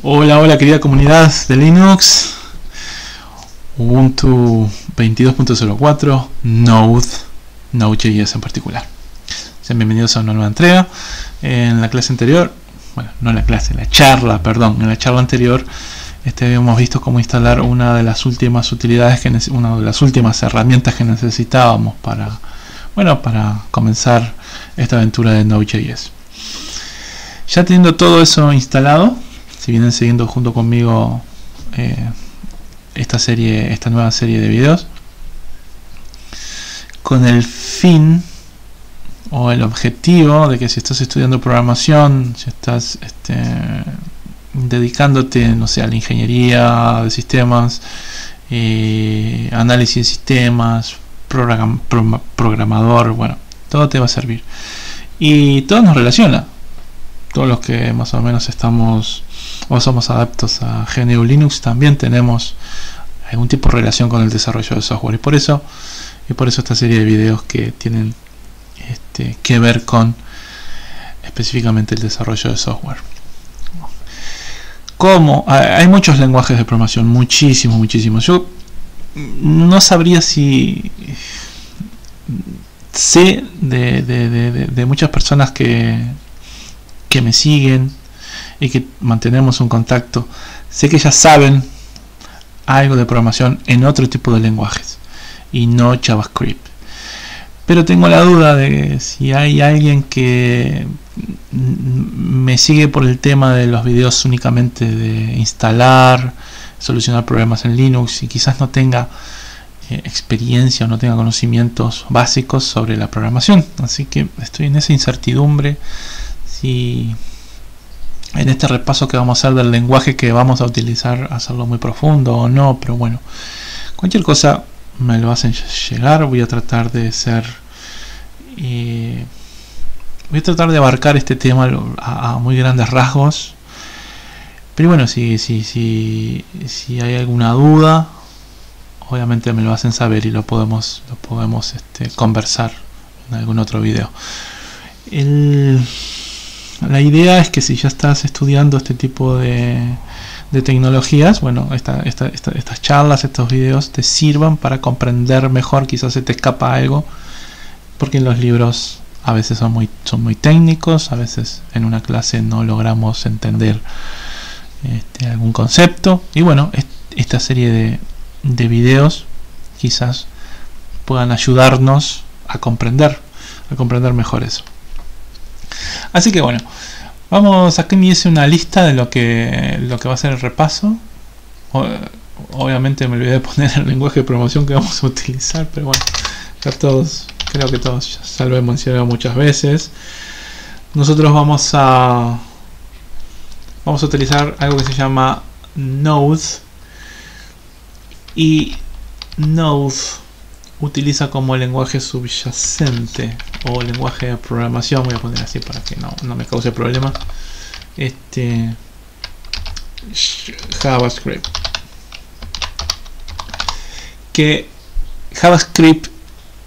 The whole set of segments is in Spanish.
Hola, hola querida comunidad de Linux, Ubuntu 22.04, Node.js en particular. Sean bienvenidos a una nueva entrega. En la clase anterior, bueno, no en la clase, en la charla anterior, habíamos visto cómo instalar una de las últimas utilidades, una de las últimas herramientas que necesitábamos para comenzar esta aventura de Node.js. Ya teniendo todo eso instalado, si vienen siguiendo junto conmigo esta nueva serie de videos, con el fin o el objetivo de que si estás estudiando programación, si estás dedicándote, no sé, a la ingeniería de sistemas, análisis de sistemas, programador, bueno, todo te va a servir. Y todo nos relaciona. Todos los que más o menos estamos o somos adeptos a GNU Linux también tenemos algún tipo de relación con el desarrollo de software, y por eso esta serie de videos que tienen que ver con específicamente el desarrollo de software. Como hay muchos lenguajes de programación, muchísimos. Yo no sabría si sé de muchas personas que me siguen y que mantenemos un contacto. Sé que ya saben algo de programación en otro tipo de lenguajes y no JavaScript, pero tengo la duda de si hay alguien que me sigue por el tema de los videos únicamente de instalar, solucionar problemas en Linux, y quizás no tenga experiencia o no tenga conocimientos básicos sobre la programación. Así que estoy en esa incertidumbre si en este repaso que vamos a hacer del lenguaje que vamos a utilizar hacerlo muy profundo o no. Pero bueno, cualquier cosa me lo hacen llegar. Voy a tratar de abarcar este tema a muy grandes rasgos. Pero bueno, si hay alguna duda, obviamente me lo hacen saber y lo podemos conversar en algún otro video. La idea es que si ya estás estudiando este tipo de tecnologías, bueno, estas charlas, estos videos te sirvan para comprender mejor. Quizás se te escapa algo, porque en los libros a veces son muy técnicos, a veces en una clase no logramos entender algún concepto, y bueno, esta serie de videos quizás puedan ayudarnos a comprender mejor eso. Así que bueno, aquí me hice una lista de lo que va a ser el repaso. Obviamente me olvidé de poner el lenguaje de programación que vamos a utilizar, pero bueno, creo que todos ya lo hemos mencionado muchas veces. Nosotros vamos a utilizar algo que se llama Node, y Node utiliza como lenguaje subyacente o lenguaje de programación, voy a poner así para que no me cause problema, JavaScript. Que JavaScript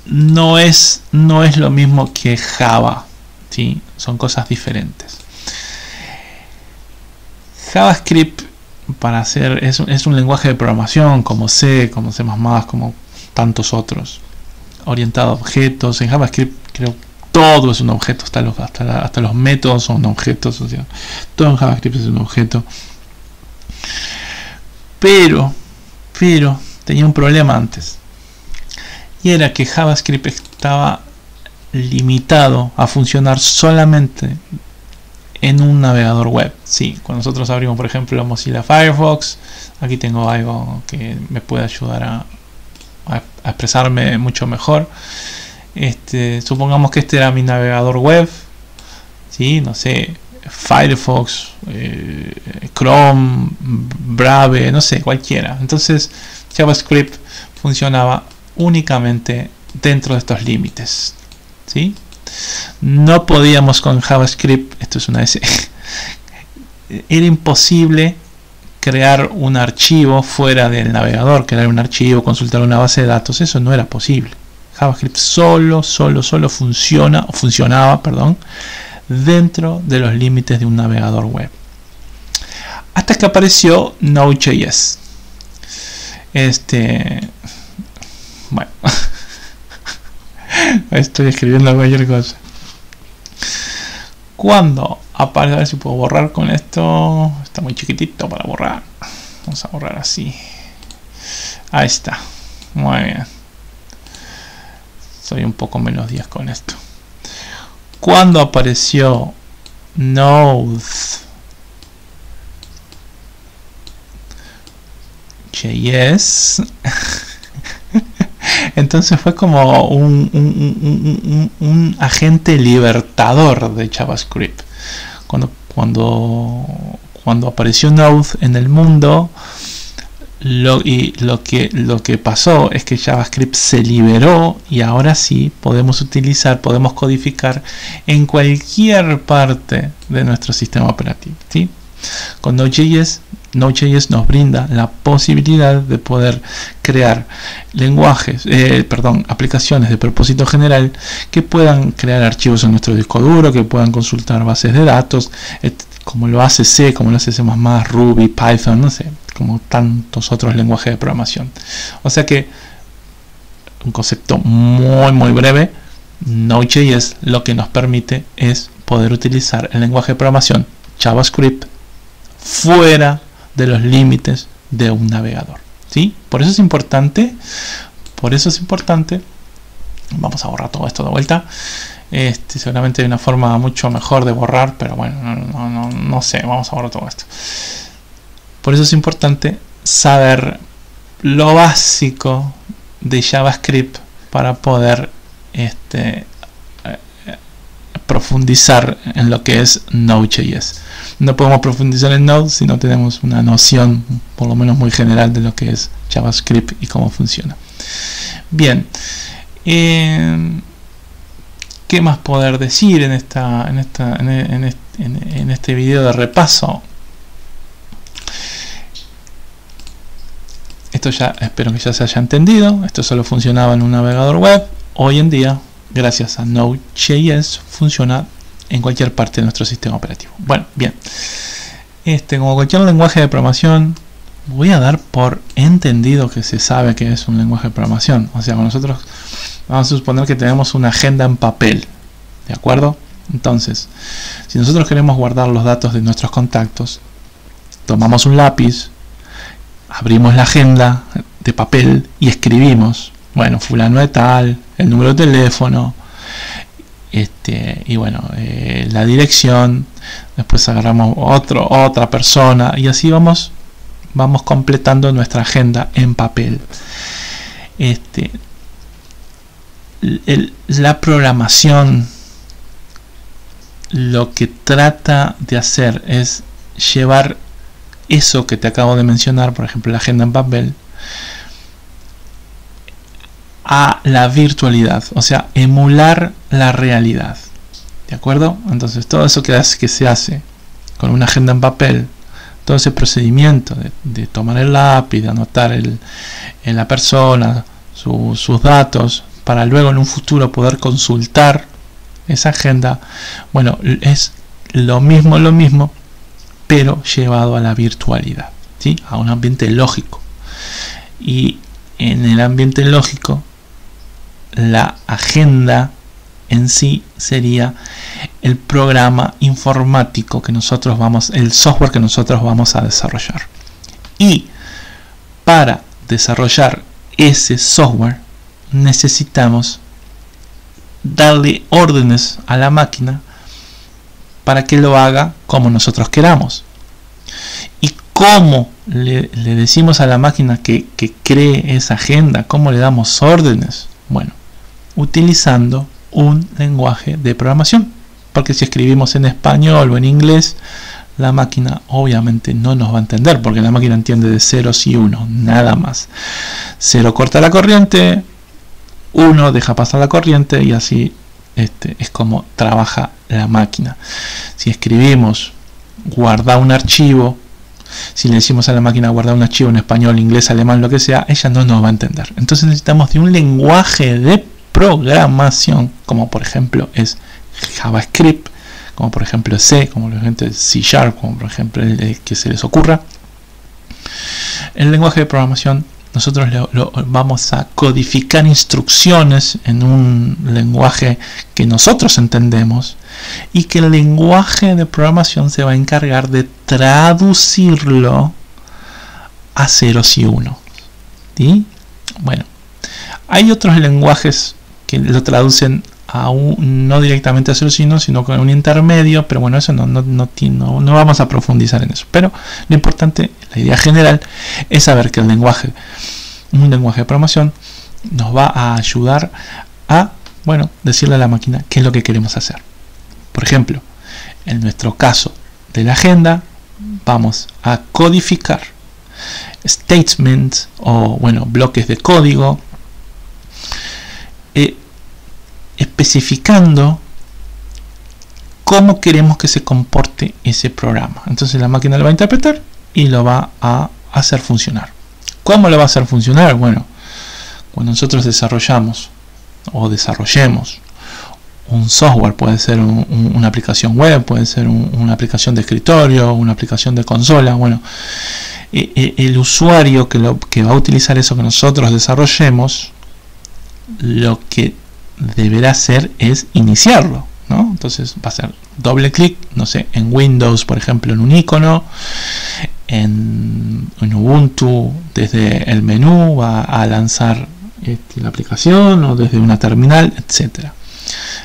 no es lo mismo que Java, ¿sí? Son cosas diferentes. JavaScript es un lenguaje de programación como C, como C++, como tantos otros, orientado a objetos. En JavaScript creo todo es un objeto, hasta los métodos son objetos, o sea, todo en JavaScript es un objeto. Pero tenía un problema antes, y era que JavaScript estaba limitado a funcionar solamente en un navegador web. Sí, cuando nosotros abrimos, por ejemplo, Mozilla Firefox, aquí tengo algo que me puede ayudar a expresarme mucho mejor. Supongamos que este era mi navegador web, ¿sí? No sé, Firefox, Chrome, Brave, no sé, cualquiera. Entonces JavaScript funcionaba únicamente dentro de estos límites, ¿sí? No podíamos con JavaScript, esto es una S, era imposible crear un archivo fuera del navegador, crear un archivo, consultar una base de datos. Eso no era posible. JavaScript solo funcionaba dentro de los límites de un navegador web. hasta que apareció Node.js. Bueno, estoy escribiendo cualquier cosa. Cuando aparece, a ver si puedo borrar con esto. Está muy chiquitito para borrar. Vamos a borrar así. Ahí está. Muy bien. Soy un poco menos 10 con esto. Cuando apareció Node.js, entonces fue como un agente libertador de JavaScript. Cuando apareció Node en el mundo, lo que pasó es que JavaScript se liberó y ahora sí podemos codificar en cualquier parte de nuestro sistema operativo, ¿sí? Con Node.js nos brinda la posibilidad de poder crear aplicaciones de propósito general que puedan crear archivos en nuestro disco duro, que puedan consultar bases de datos, como lo hace C, como lo hace C++, Ruby, Python, no sé, como tantos otros lenguajes de programación. O sea que, un concepto muy breve, Node.js lo que nos permite es poder utilizar el lenguaje de programación JavaScript fuera de los límites de un navegador, ¿sí? Por eso es importante, vamos a borrar todo esto de vuelta. Seguramente hay una forma mucho mejor de borrar, pero bueno, no sé, vamos a borrar todo esto. Por eso es importante saber lo básico de JavaScript para poder profundizar en lo que es Node.js. No podemos profundizar en Node si no tenemos una noción, por lo menos muy general, de lo que es JavaScript y cómo funciona. Bien, ¿qué más poder decir en este video de repaso? Esto ya espero que ya se haya entendido. Esto solo funcionaba en un navegador web. Hoy en día, gracias a Node.js, funciona en cualquier parte de nuestro sistema operativo. Bueno, bien. Como cualquier lenguaje de programación, voy a dar por entendido que se sabe que es un lenguaje de programación. O sea, nosotros vamos a suponer que tenemos una agenda en papel, ¿de acuerdo? Entonces, si nosotros queremos guardar los datos de nuestros contactos, tomamos un lápiz, abrimos la agenda de papel y escribimos, bueno, fulano de tal, el número de teléfono, y bueno, la dirección, después agarramos otra persona y así vamos completando nuestra agenda en papel. La programación lo que trata de hacer es llevar eso que te acabo de mencionar, por ejemplo la agenda en papel, a la virtualidad, o sea, emular la realidad, ¿de acuerdo? Entonces todo eso que se hace con una agenda en papel, todo ese procedimiento de tomar el lápiz, de anotar en la persona sus datos, para luego en un futuro poder consultar esa agenda, bueno, es lo mismo, pero llevado a la virtualidad, ¿sí? A un ambiente lógico. Y en el ambiente lógico, la agenda en sí sería el programa informático que el software que nosotros vamos a desarrollar. Y para desarrollar ese software necesitamos darle órdenes a la máquina para que lo haga como nosotros queramos. ¿Y cómo le decimos a la máquina que cree esa agenda? ¿Cómo le damos órdenes? Bueno, utilizando un lenguaje de programación, porque si escribimos en español o en inglés, la máquina obviamente no nos va a entender, porque la máquina entiende de ceros y unos, nada más. 0 corta la corriente, 1 deja pasar la corriente, y así es como trabaja la máquina. Si escribimos guardar un archivo, si le decimos a la máquina guardar un archivo en español, inglés, alemán, lo que sea, ella no nos va a entender. Entonces necesitamos de un lenguaje de programación, como por ejemplo es JavaScript, como por ejemplo C, como por ejemplo C#, como por ejemplo el que se les ocurra. El lenguaje de programación, nosotros vamos a codificar instrucciones en un lenguaje que nosotros entendemos, y que el lenguaje de programación se va a encargar de traducirlo a ceros y unos. ¿Sí? Bueno, hay otros lenguajes que lo traducen no directamente a ceros y unos, sino con un intermedio, pero bueno, eso no vamos a profundizar en eso. Pero lo importante, la idea general, es saber que un lenguaje de programación nos va a ayudar a, bueno, decirle a la máquina qué es lo que queremos hacer. Por ejemplo, en nuestro caso de la agenda, vamos a codificar statements o, bueno, bloques de código, especificando cómo queremos que se comporte ese programa. Entonces la máquina lo va a interpretar y lo va a hacer funcionar. ¿Cómo lo va a hacer funcionar? Bueno, cuando nosotros desarrollemos un software, puede ser una aplicación web, puede ser una aplicación de escritorio, una aplicación de consola. Bueno, el usuario que va a utilizar eso que nosotros desarrollemos, lo que deberá hacer es iniciarlo, ¿no? Entonces va a hacer doble clic, no sé, en Windows, por ejemplo, en un icono, en Ubuntu, desde el menú va a lanzar la aplicación, o desde una terminal, etcétera.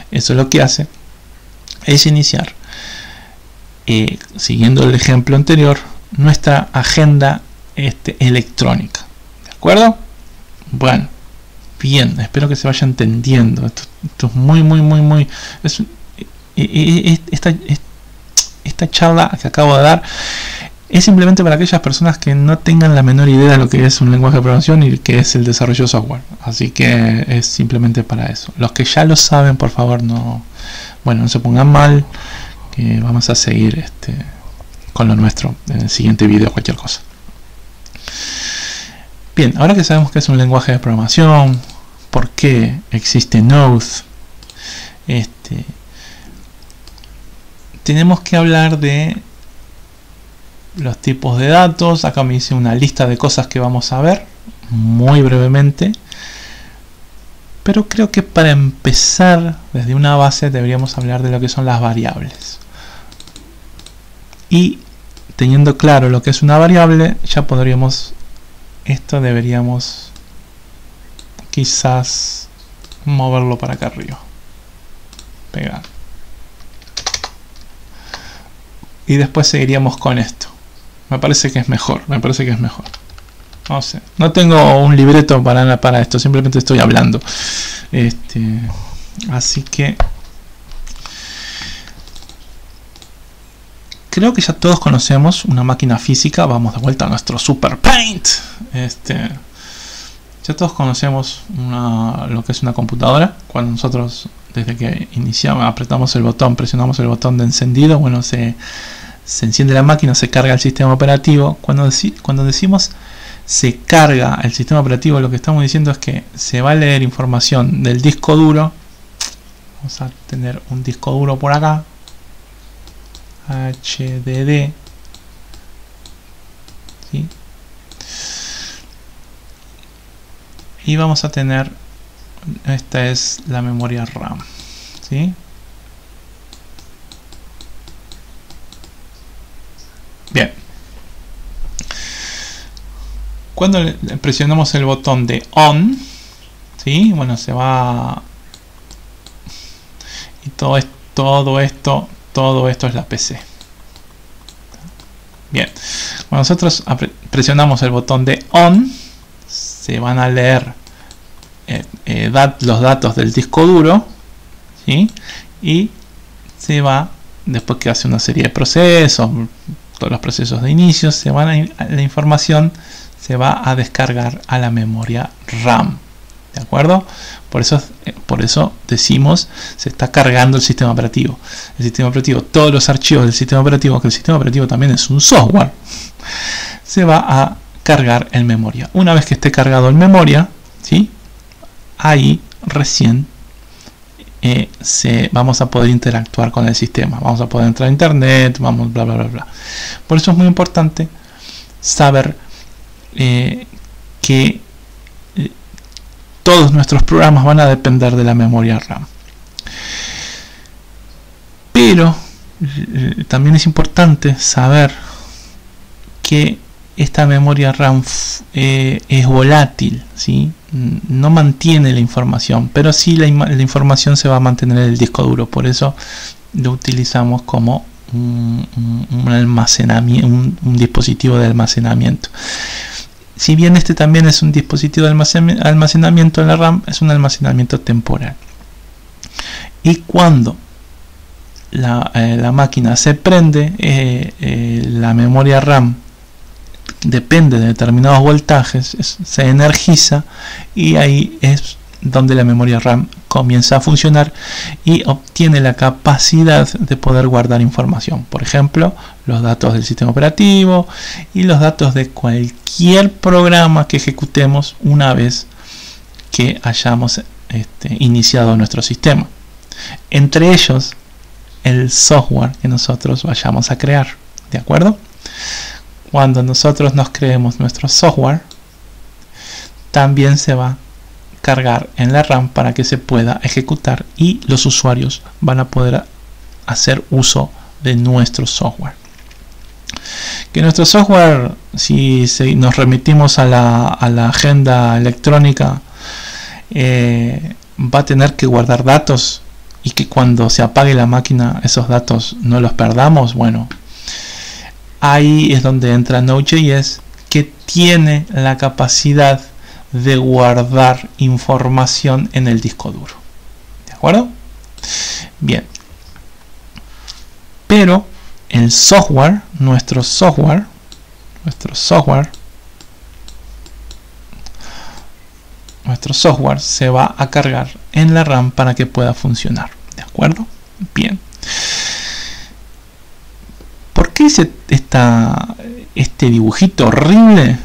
Eso lo que hace es iniciar, siguiendo el ejemplo anterior, nuestra agenda electrónica. ¿De acuerdo? Bueno, bien, espero que se vaya entendiendo. Esto es muy esta charla que acabo de dar es simplemente para aquellas personas que no tengan la menor idea de lo que es un lenguaje de programación y que es el desarrollo de software. Así que es simplemente para eso. Los que ya lo saben, por favor, no se pongan mal, que vamos a seguir con lo nuestro en el siguiente video, cualquier cosa. Bien, ahora que sabemos que es un lenguaje de programación, por qué existe Node, tenemos que hablar de los tipos de datos. Acá me hice una lista de cosas que vamos a ver muy brevemente, pero creo que para empezar desde una base deberíamos hablar de lo que son las variables. Y teniendo claro lo que es una variable, ya deberíamos quizás moverlo para acá arriba, pegar, y después seguiríamos con esto. Me parece que es mejor, no sé, no tengo un libreto para esto, simplemente estoy hablando. Así que creo que ya todos conocemos una máquina física. Vamos de vuelta a nuestro Super Paint. Ya todos conocemos lo que es una computadora. Cuando nosotros, desde que presionamos el botón de encendido, bueno, se enciende la máquina, se carga el sistema operativo. Cuando decimos se carga el sistema operativo, lo que estamos diciendo es que se va a leer información del disco duro. Vamos a tener un disco duro por acá, HDD, ¿sí? Y vamos a tener, esta es la memoria RAM, ¿sí? Bien, cuando presionamos el botón de ON, ¿sí? Bueno, se va, y todo esto es la PC. Bien, cuando nosotros presionamos el botón de ON, se van a leer los datos del disco duro, ¿sí? Y se va, después que hace una serie de procesos, todos los procesos de inicio, la información se va a descargar a la memoria RAM. ¿De acuerdo? Por eso decimos se está cargando el sistema operativo. El sistema operativo, todos los archivos del sistema operativo, que el sistema operativo también es un software, se va a cargar en memoria. Una vez que esté cargado en memoria, ¿sí? Ahí recién vamos a poder interactuar con el sistema, vamos a poder entrar a internet, vamos bla bla bla bla. Por eso es muy importante saber que todos nuestros programas van a depender de la memoria RAM. Pero también es importante saber que esta memoria RAM es volátil, ¿sí? No mantiene la información, pero sí la información se va a mantener en el disco duro. Por eso lo utilizamos como un almacenamiento, un dispositivo de almacenamiento. Si bien este también es un dispositivo de almacenamiento en la RAM, es un almacenamiento temporal. Y cuando la máquina se prende, la memoria RAM depende de determinados voltajes, se energiza, y ahí es donde la memoria RAM comienza a funcionar y obtiene la capacidad de poder guardar información. Por ejemplo, los datos del sistema operativo y los datos de cualquier programa que ejecutemos una vez que hayamos iniciado nuestro sistema. Entre ellos, el software que nosotros vayamos a crear. ¿De acuerdo? Cuando nosotros nos creemos nuestro software, también se va a cargar en la RAM para que se pueda ejecutar y los usuarios van a poder hacer uso de nuestro software. Que nuestro software, si nos remitimos a la agenda electrónica, va a tener que guardar datos y que cuando se apague la máquina esos datos no los perdamos. Bueno, ahí es donde entra Node.js, que tiene la capacidad de guardar información en el disco duro. ¿De acuerdo? Bien. Pero el software, nuestro software se va a cargar en la RAM para que pueda funcionar. ¿De acuerdo? Bien. ¿Por qué hice este dibujito horrible?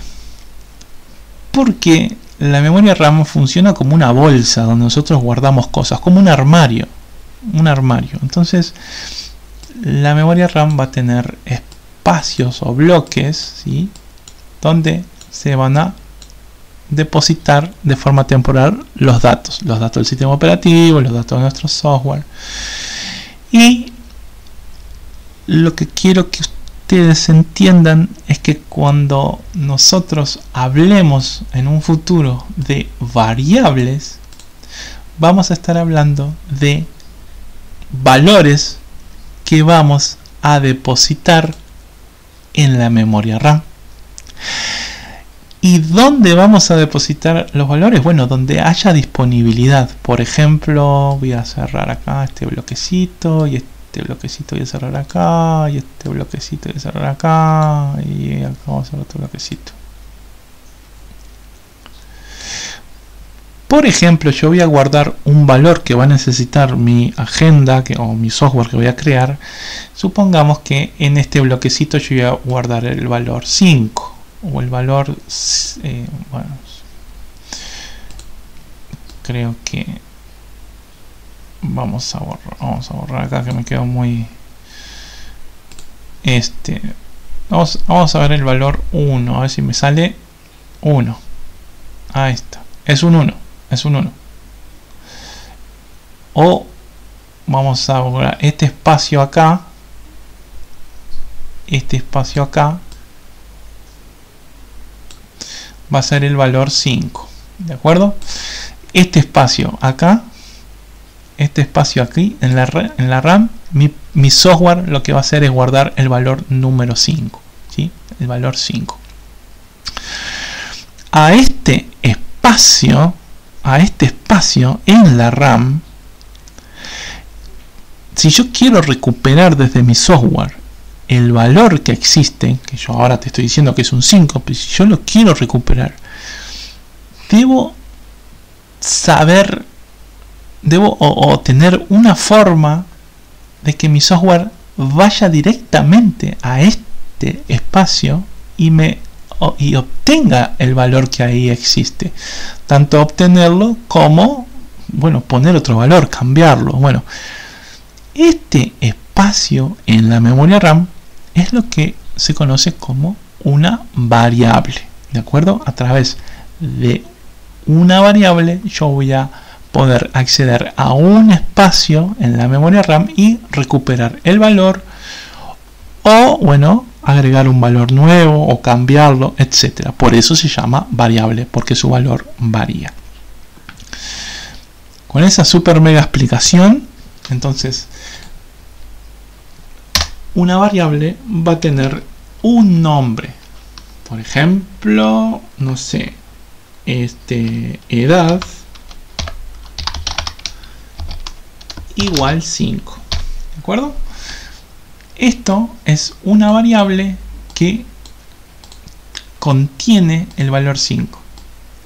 Porque la memoria RAM funciona como una bolsa donde nosotros guardamos cosas, como un armario. Entonces, la memoria RAM va a tener espacios o bloques, ¿sí?, donde se van a depositar de forma temporal los datos del sistema operativo, los datos de nuestro software. Y lo que quiero que ustedes entiendan es que cuando nosotros hablemos en un futuro de variables, vamos a estar hablando de valores que vamos a depositar en la memoria RAM. ¿Y dónde vamos a depositar los valores? Bueno, donde haya disponibilidad. Por ejemplo, voy a cerrar acá este bloquecito, y este bloquecito voy a cerrar acá, y este bloquecito voy a cerrar acá, y acá vamos a hacer otro bloquecito. Por ejemplo, yo voy a guardar un valor que va a necesitar mi agenda o mi software que voy a crear. Supongamos que en este bloquecito yo voy a guardar el valor 5 o el valor, bueno, creo que vamos a borrar acá, que me quedo muy vamos a ver el valor 1, a ver si me sale 1. Ahí está, es un 1. O vamos a borrar este espacio acá, va a ser el valor 5, ¿de acuerdo? Este espacio acá, este espacio aquí en la RAM, mi software lo que va a hacer es guardar el valor número 5, ¿sí? El valor 5. A este espacio en la RAM, si yo quiero recuperar desde mi software el valor que existe, que yo ahora te estoy diciendo que es un 5, pero si yo lo quiero recuperar, debo tener una forma de que mi software vaya directamente a este espacio y obtenga el valor que ahí existe. Tanto obtenerlo como bueno, poner otro valor, cambiarlo. Bueno, este espacio en la memoria RAM es lo que se conoce como una variable, ¿de acuerdo? A través de una variable yo voy a poder acceder a un espacio en la memoria RAM y recuperar el valor, o bueno, agregar un valor nuevo o cambiarlo, etcétera. Por eso se llama variable, porque su valor varía. Con esa super mega explicación, entonces una variable va a tener un nombre. Por ejemplo, no sé, edad igual 5, ¿de acuerdo? Esto es una variable que contiene el valor 5.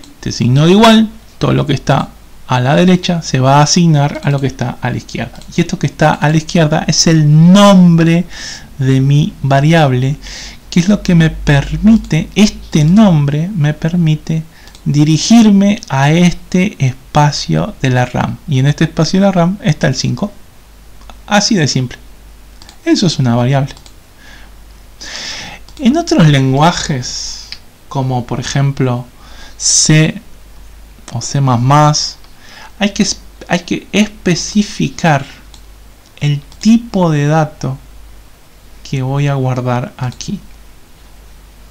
Este signo de igual, todo lo que está a la derecha se va a asignar a lo que está a la izquierda. Y esto que está a la izquierda es el nombre de mi variable, que es lo que me permite, este nombre me permite dirigirme a este espacio de la RAM. Y en este espacio de la RAM está el 5. Así de simple. Eso es una variable. En otros lenguajes, como por ejemplo C o C++, hay que especificar el tipo de dato que voy a guardar aquí.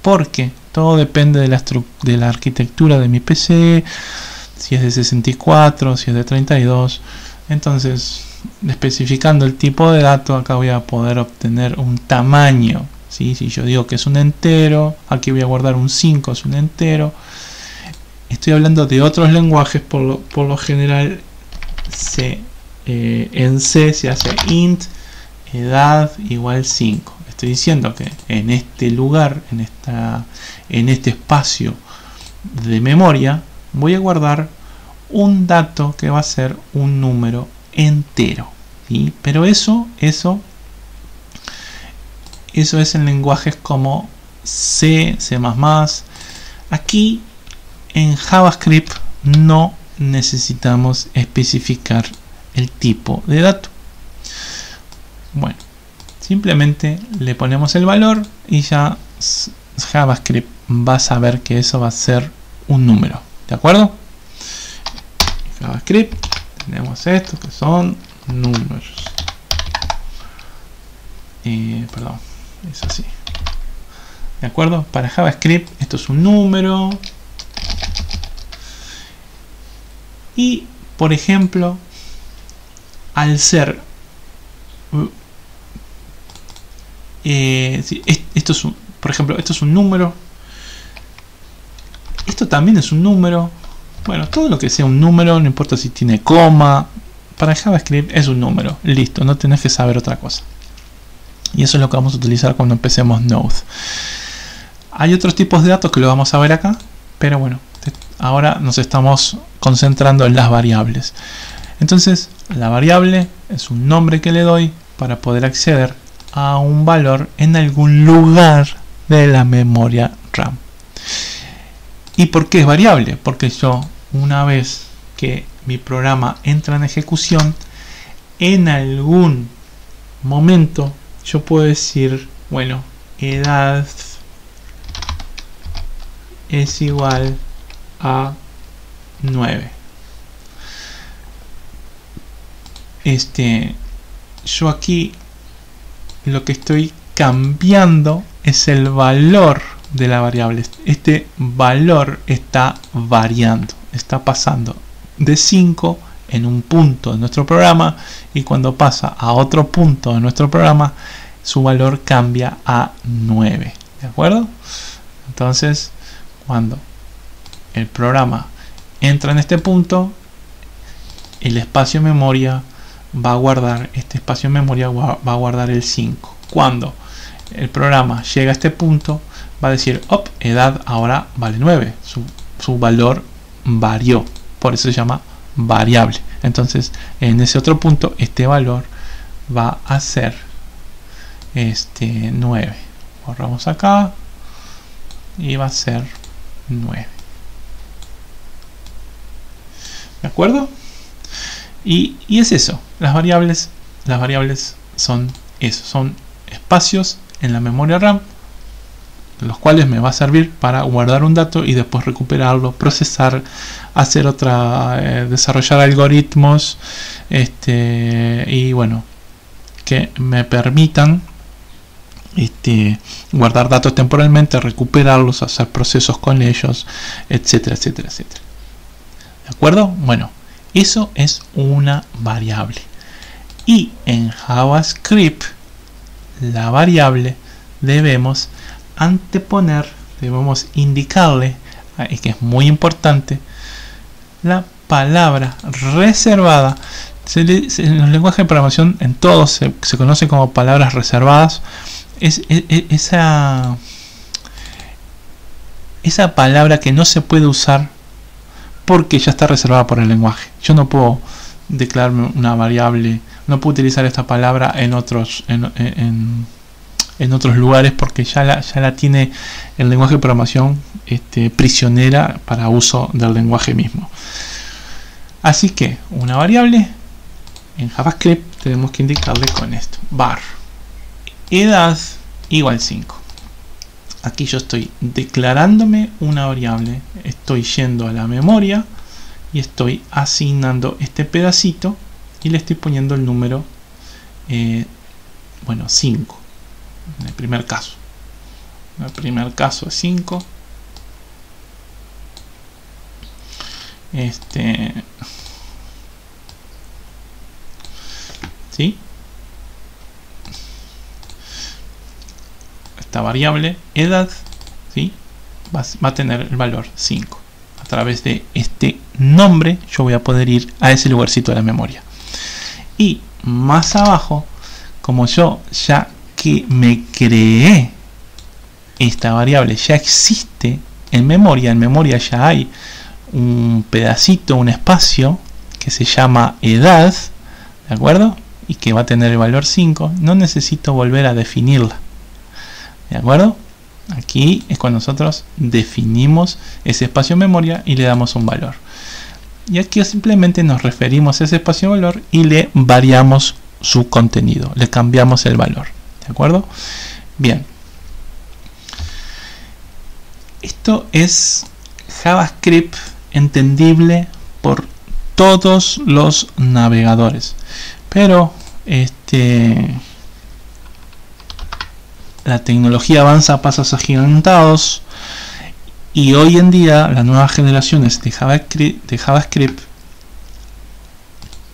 Porque todo depende de la arquitectura de mi PC, si es de 64, si es de 32. Entonces, especificando el tipo de dato, acá voy a poder obtener un tamaño. ¿Sí? Si yo digo que es un entero, aquí voy a guardar un 5, es un entero. Estoy hablando de otros lenguajes, por lo general en C se hace int edad igual 5. Estoy diciendo que en este lugar, en este espacio de memoria, voy a guardar un dato que va a ser un número entero, ¿sí? Pero eso es en lenguajes como C, C++. Aquí en JavaScript no necesitamos especificar el tipo de dato. Bueno, simplemente le ponemos el valor y ya JavaScript va a saber que eso va a ser un número, ¿de acuerdo? En JavaScript tenemos estos que son números. Perdón, es así. ¿De acuerdo? Para JavaScript esto es un número. Y, por ejemplo, al ser por ejemplo, esto es un número, esto también es un número. Bueno, todo lo que sea un número, no importa si tiene coma, para JavaScript es un número, listo, no tenés que saber otra cosa. Y eso es lo que vamos a utilizar cuando empecemos Node. Hay otros tipos de datos que lo vamos a ver acá, pero bueno, ahora nos estamos concentrando en las variables. Entonces, la variable es un nombre que le doy para poder acceder a un valor en algún lugar de la memoria RAM. ¿Y por qué es variable? Porque yo, una vez que mi programa entra en ejecución, en algún momento yo puedo decir, bueno, edad es igual a 9. Yo aquí lo que estoy cambiando es el valor de la variable. Este valor está variando, está pasando de 5 en un punto de nuestro programa, y cuando pasa a otro punto de nuestro programa su valor cambia a 9, ¿de acuerdo? Entonces, cuando el programa entra en este punto, el espacio de memoria va a guardar, este espacio de memoria va a guardar el 5. Cuando el programa llega a este punto, va a decir, op, edad ahora vale 9, su valor varió, por eso se llama variable. Entonces, en ese otro punto, este valor va a ser 9. Borramos acá y va a ser 9. ¿De acuerdo? Y es eso, las variables son eso, son espacios en la memoria RAM, los cuales me va a servir para guardar un dato y después recuperarlo, procesar, hacer desarrollar algoritmos, y bueno, que me permitan guardar datos temporalmente, recuperarlos, hacer procesos con ellos, etcétera, etcétera, etcétera. ¿De acuerdo? Bueno, eso es una variable. Y en JavaScript, la variable debemos anteponer, debemos indicarle, y que es muy importante, la palabra reservada. En los lenguajes de programación, en todos se conoce como palabras reservadas. Esa palabra que no se puede usar porque ya está reservada por el lenguaje. Yo no puedo declararme una variable, no puedo utilizar esta palabra en otros lugares porque ya la tiene el lenguaje de programación prisionera para uso del lenguaje mismo. Así que una variable en JavaScript tenemos que indicarle con esto: var edad igual 5. Aquí yo estoy declarándome una variable, estoy yendo a la memoria y estoy asignando este pedacito y le estoy poniendo el número 5 en el primer caso. El primer caso es 5. ¿Sí? Esta variable edad, ¿sí?, va a tener el valor 5. A través de este nombre yo voy a poder ir a ese lugarcito de la memoria. Y más abajo, como yo ya que me creé esta variable, ya existe en memoria ya hay un pedacito, un espacio que se llama edad, ¿de acuerdo? Y que va a tener el valor 5, no necesito volver a definirla. ¿De acuerdo? Aquí es cuando nosotros definimos ese espacio en memoria y le damos un valor. Y aquí simplemente nos referimos a ese espacio de valor y le variamos su contenido, le cambiamos el valor. ¿De acuerdo? Bien. Esto es JavaScript entendible por todos los navegadores. Pero la tecnología avanza a pasos agigantados y hoy en día las nuevas generaciones de JavaScript,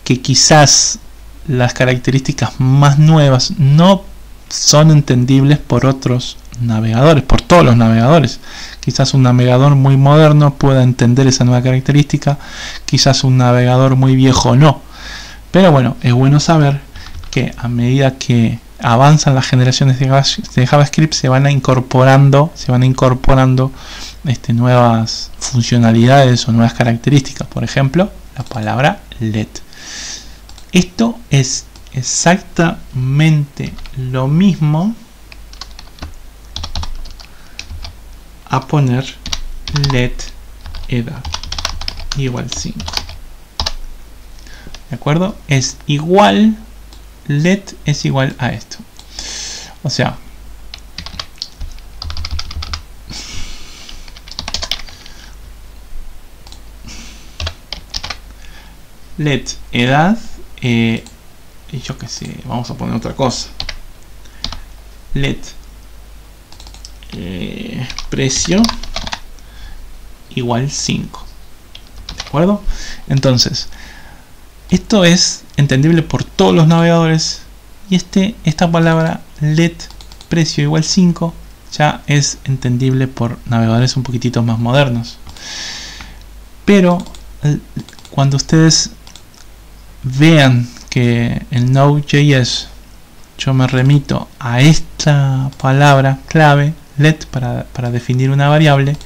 que quizás las características más nuevas no son entendibles por otros navegadores, por todos los navegadores. Quizás un navegador muy moderno pueda entender esa nueva característica, quizás un navegador muy viejo no. Pero bueno, es bueno saber que a medida que avanzan las generaciones de JavaScript se van incorporando nuevas funcionalidades o nuevas características. Por ejemplo, la palabra let. Esto es exactamente lo mismo a poner let edad igual 5. ¿De acuerdo? Es igual, let es igual a esto. O sea, let edad, yo que sé, vamos a poner otra cosa. Let precio igual 5. ¿De acuerdo? Entonces, esto es entendible por todos los navegadores y esta palabra let precio igual 5 ya es entendible por navegadores un poquitito más modernos. Pero cuando ustedes vean que en Node.js yo me remito a esta palabra clave let para definir una variable,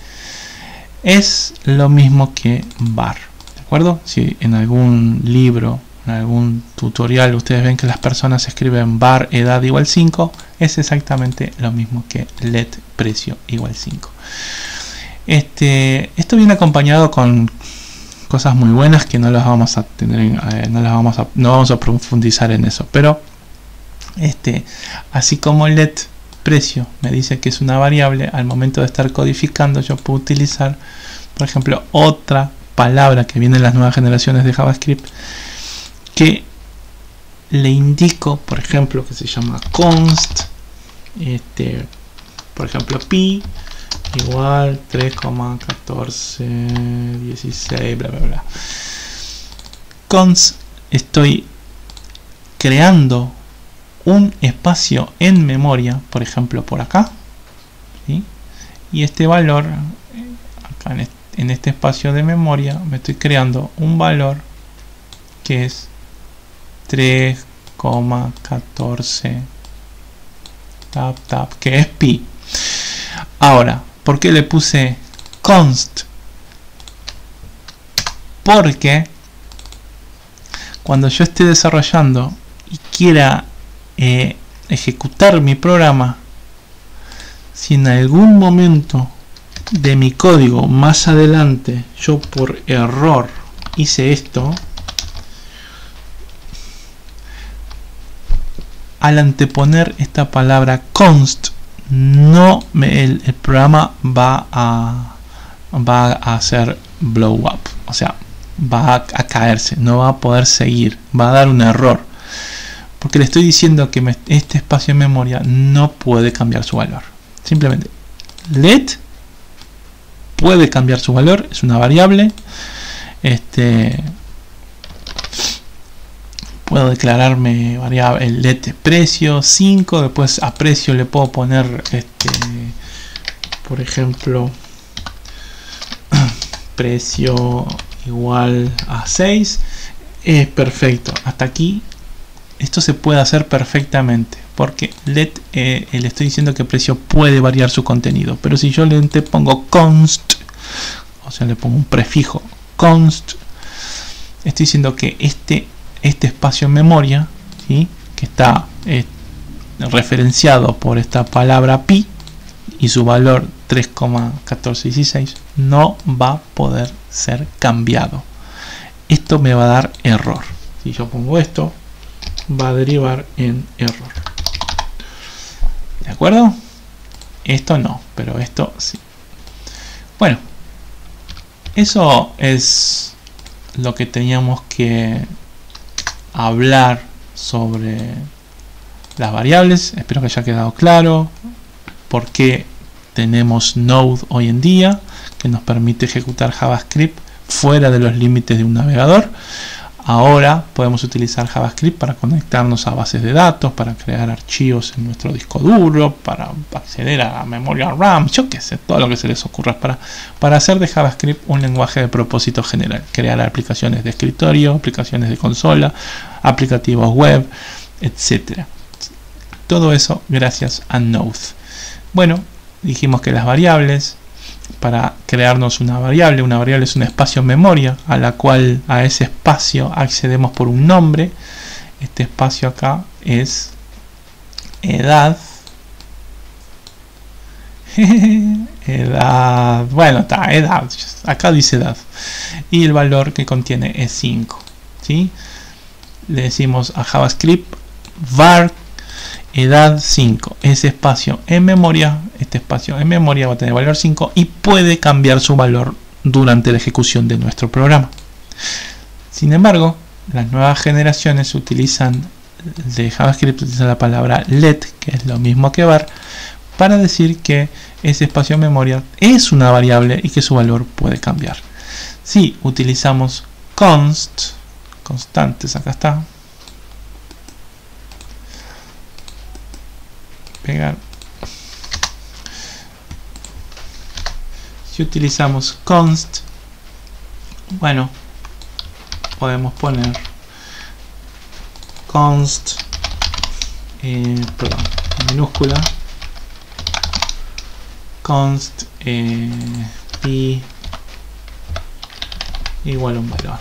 es lo mismo que var. ¿De acuerdo? Si en algún libro, en algún tutorial ustedes ven que las personas escriben var edad igual 5, es exactamente lo mismo que let precio igual 5. Esto viene acompañado con cosas muy buenas que no las vamos a tener, no vamos a profundizar en eso. Pero así como let precio me dice que es una variable, al momento de estar codificando yo puedo utilizar, por ejemplo, otra palabra que viene en las nuevas generaciones de JavaScript, que le indico, por ejemplo, que se llama const, por ejemplo, pi igual 3,1416, bla bla bla. Const, estoy creando un espacio en memoria, por ejemplo por acá, ¿sí? Y este valor acá en este espacio de memoria me estoy creando un valor que es 3,14 tap que es pi. Ahora, ¿por qué le puse const? Porque cuando yo esté desarrollando y quiera ejecutar mi programa, si en algún momento de mi código más adelante yo por error hice esto, al anteponer esta palabra const, el programa va a hacer blow up, o sea, va a caerse, no va a poder seguir, va a dar un error, porque le estoy diciendo que este espacio en memoria no puede cambiar su valor. Simplemente let puede cambiar su valor, es una variable. Puedo declararme variable el let precio 5, después a precio le puedo poner por ejemplo precio igual a 6. Es perfecto, hasta aquí esto se puede hacer perfectamente, porque let le estoy diciendo que el precio puede variar su contenido. Pero si yo le pongo const, o sea, le pongo un prefijo const, estoy diciendo que este espacio en memoria, ¿sí?, que está referenciado por esta palabra pi y su valor 3,1416, no va a poder ser cambiado. Esto me va a dar error. Si yo pongo esto, va a derivar en error. ¿De acuerdo? Esto no, pero esto sí. Bueno, eso es lo que teníamos que hablar sobre las variables. Espero que haya quedado claro por qué tenemos Node hoy en día, que nos permite ejecutar JavaScript fuera de los límites de un navegador. Ahora podemos utilizar JavaScript para conectarnos a bases de datos, para crear archivos en nuestro disco duro, para acceder a memoria RAM, yo qué sé, todo lo que se les ocurra, para hacer de JavaScript un lenguaje de propósito general, crear aplicaciones de escritorio, aplicaciones de consola, aplicativos web, etcétera. Todo eso gracias a Node. Bueno, dijimos que las variables, para crearnos una variable es un espacio en memoria a ese espacio accedemos por un nombre. Este espacio acá es edad. Edad, bueno, está, edad, acá dice edad, y el valor que contiene es 5, ¿sí? Le decimos a JavaScript var edad 5, ese espacio en memoria, este espacio en memoria va a tener valor 5 y puede cambiar su valor durante la ejecución de nuestro programa. Sin embargo, las nuevas generaciones de JavaScript utilizan la palabra let, que es lo mismo que var, para decir que ese espacio en memoria es una variable y que su valor puede cambiar. Si utilizamos const, constantes, acá está, pegar. Si utilizamos const, bueno, podemos poner const, perdón, en minúscula, const pi igual a un valor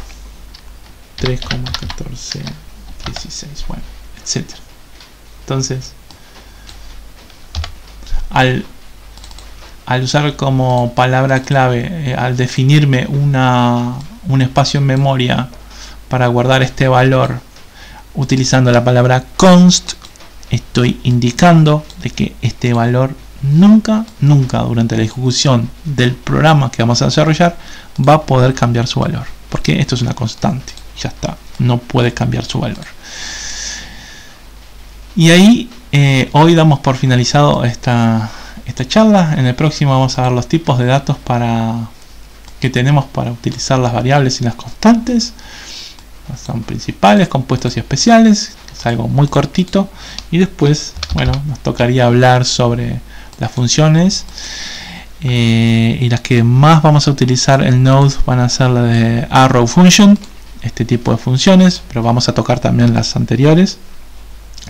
3,1416, bueno, etcétera. Entonces, al usar como palabra clave, al definirme un espacio en memoria para guardar este valor utilizando la palabra const, estoy indicando de que este valor nunca durante la ejecución del programa que vamos a desarrollar va a poder cambiar su valor, porque esto es una constante, ya está, no puede cambiar su valor. Y ahí hoy damos por finalizado esta charla. En el próximo vamos a ver los tipos de datos que tenemos para utilizar las variables y las constantes. Son principales, compuestos y especiales, es algo muy cortito. Y después, bueno, nos tocaría hablar sobre las funciones, y las que más vamos a utilizar en Node van a ser la de arrow function, este tipo de funciones, pero vamos a tocar también las anteriores.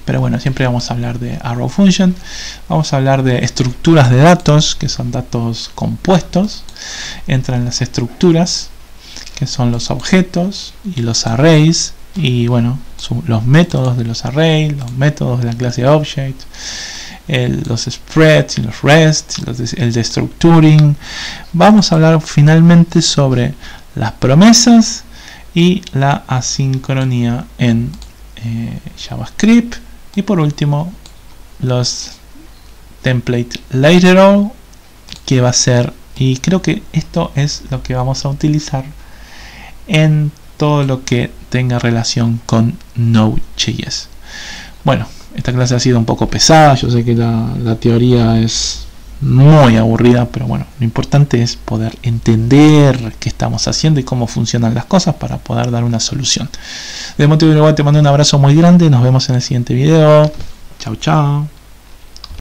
Pero bueno, siempre vamos a hablar de arrow function. Vamos a hablar de estructuras de datos, que son datos compuestos. Entran las estructuras, que son los objetos y los arrays, y bueno, los métodos de los arrays, los métodos de la clase object, los spreads y los rest, el destructuring. Vamos a hablar finalmente sobre las promesas y la asincronía en JavaScript, y por último los template lateral, que va a ser, y creo que esto es lo que vamos a utilizar en todo lo que tenga relación con Node.js. Bueno, esta clase ha sido un poco pesada, yo sé que la teoría es muy aburrida, pero bueno, lo importante es poder entender qué estamos haciendo y cómo funcionan las cosas para poder dar una solución. De Motivo Uruguay te mando un abrazo muy grande, nos vemos en el siguiente video. Chao, chao.